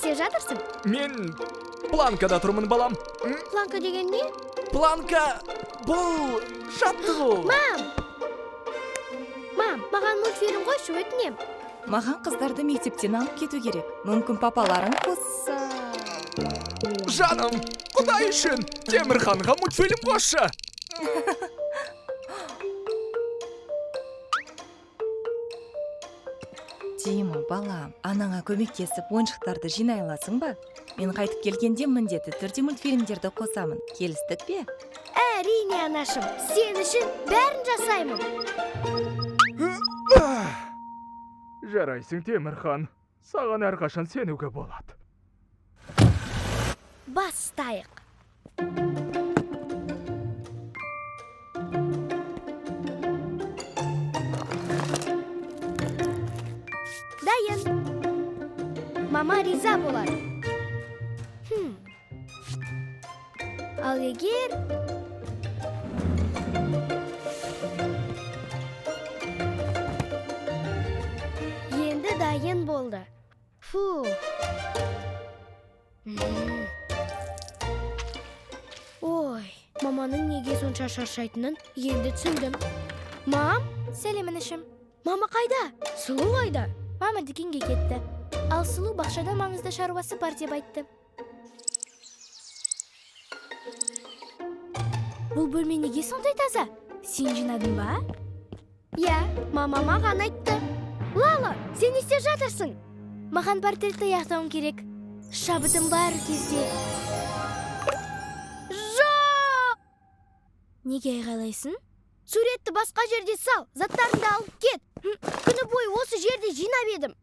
істеп жатырсың? Мен планкада тұрмын, балам. Планка деген не? Планка бұл жаттығу. Мам, маған мультфильм қойшы, өтінем. Маған қыздарды мектептен алып кету керек. Мүмкін папаларың қосса. Жаным, құдай үшін Темірханға мультфильм қосшы. Дима, балам, анаңа көмектесіп ойыншықтарды жинай аласың ба? Мен қайтып келгенде міндетті түрде мультфильмдерді қосамын. Келістік пе? Әрине, анашым, сен үшін бәрін жасаймын. Жарайсың, Темірхан. Саған әрқашан сенуге болады. Бастайық. Дайын. Мама риза болады. Ал егер... Енді дайын болды. Фу. Ой, маманың неге сонша шаршайтынын енді түсіндім. Мам, Сәлем інішім. мама қайда? Сұлу қайда? Мама дүкенге кетті. Ал Сұлу бақшада маңызды шаруасы бар деп айтты. Бұл бөлме неге сондай таза? Сен жинадың ба? Я, мама маған айтты. Лала, сен істеп жатырсың? Маған портретті аяқтауым керек. Шабытым бар кезде. Жоқ! Неге айғайлайсың? Суретті басқа жерде сал, заттарыңды алып кет. Күні бойы осы жерде жинап едім.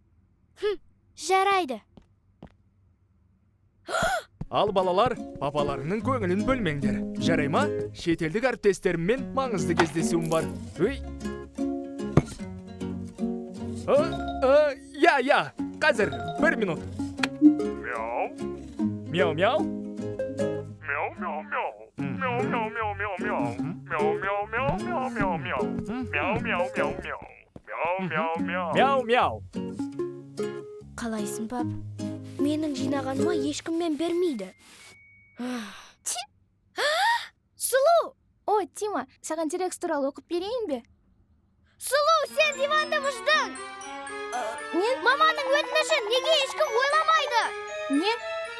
Жарайды. Ал балалар, папаларының көңілін бөлмеңдер. Жарай ма? Шетелдік әріптестеріммен маңызды кездесуім бар. Я, қазір 1 минут. Мяу. Мяу, мяу. Мяу, мяу, мяу. Мяу, мяу, мяу, мяу, мяу. Мяу, мяу, мяу, мяу, мяу, мяу. Мяу, мяу, мяу, мяу. Мяу, мяу, мяу. Мяу, мяу. Қалайсың, пап? Менің жинағаныма ешкіммен бермейді. Сұлу! О, Тима, саған текст туралы оқып берейін бе? Сұлу, сен диванда мұждың! Мен? Маманың өтінішін неге ешкім ойламайды? Не?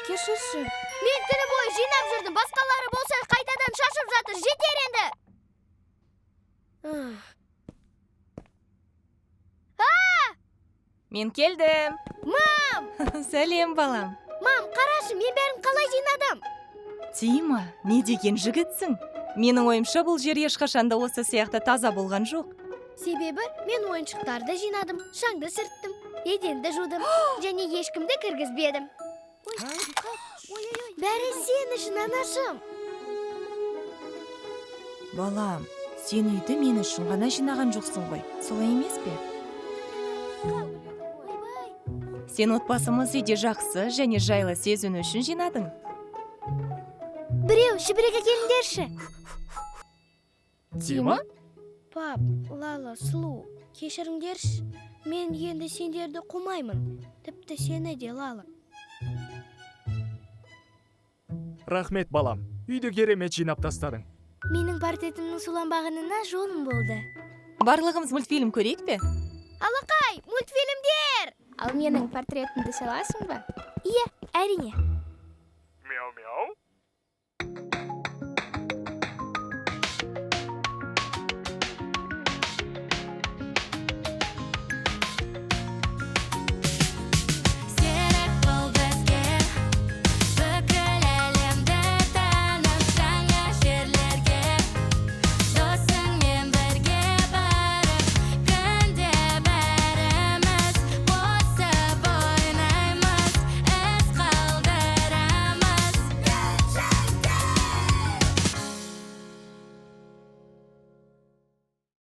Кешірші. Мен күні бойы жинап жүрдім. Басқалары болса қайтадан шашып жатыр. Жетер енді. Мен келдім. Мам! Сәлем, балам. Мам, қарашы, мен бәрін қалай жинадым? Дима, не деген жігітсің? Менің ойымша бұл жер ешқашанда осы сияқты таза болған жоқ. Себебі мен ойыншықтарды жинадым, шаңды сырттым, еденді жудым, және ешкімді кіргізбедім. Бәрі сен үшін, анашым. Балам, сен үйді мен үшін ғана жинаған жоқсың ғой, солай емес пе? Сен отбасымыз үйде жақсы және жайлы сезіну үшін жинадың. Біреу, шүбіреге келіңдерші. Дима? Пап, Лала, Сұлу, кешіріңдерші. Мен енді сендерді қумаймын. Тіпті сені де, Лала. Рахмет, балам. Үйді керемет жинап тастадың. Менің портретімнің суланбағанына жолым болды. Барлығымыз мультфильм көрейік пе? Алақай, мультфильмдер! Ал менің портретімді саласың ба? Иә, әрине.